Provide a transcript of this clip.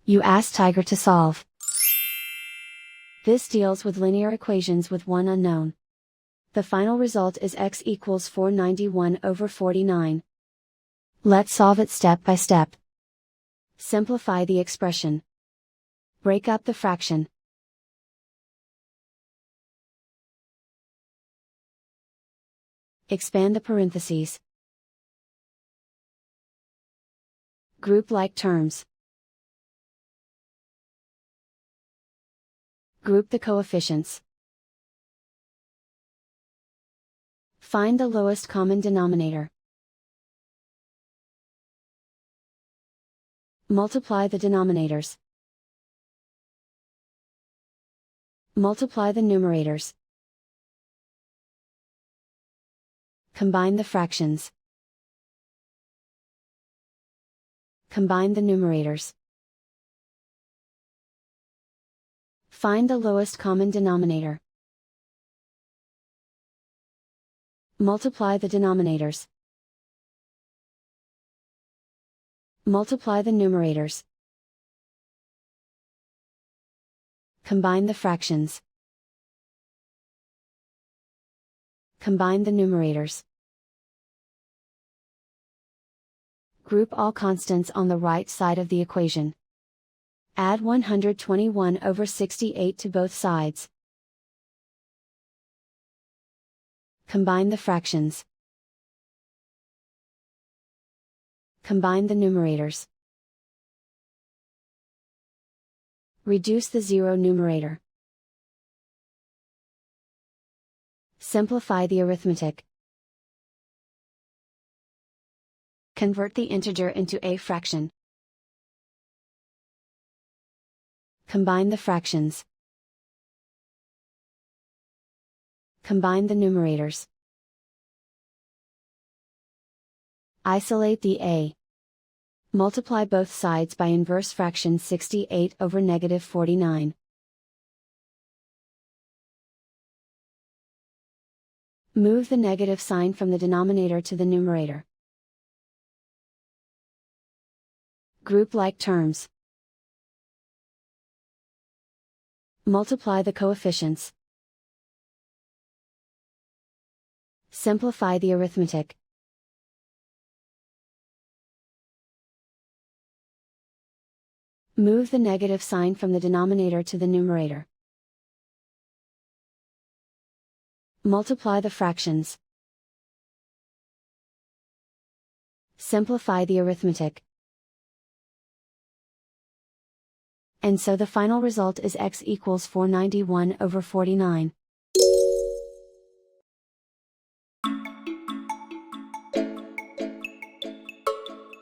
You ask Tiger to solve. This deals with linear equations with one unknown. The final result is x equals 491 over 49. Let's solve it step by step. Simplify the expression. Break up the fraction. Expand the parentheses. Group like terms. Group the coefficients. Find the lowest common denominator. Multiply the denominators. Multiply the numerators. Combine the fractions. Combine the numerators. Find the lowest common denominator. Multiply the denominators. Multiply the numerators. Combine the fractions. Combine the numerators. Group all constants on the right side of the equation. Add 121 over 68 to both sides. Combine the fractions. Combine the numerators. Reduce the zero numerator. Simplify the arithmetic. Convert the integer into a fraction. Combine the fractions. Combine the numerators. Isolate the a. Multiply both sides by inverse fraction 68 over negative 49. Move the negative sign from the denominator to the numerator. Group like terms. Multiply the coefficients. Simplify the arithmetic. Move the negative sign from the denominator to the numerator. Multiply the fractions. Simplify the arithmetic. And so the final result is x equals 491 over 49.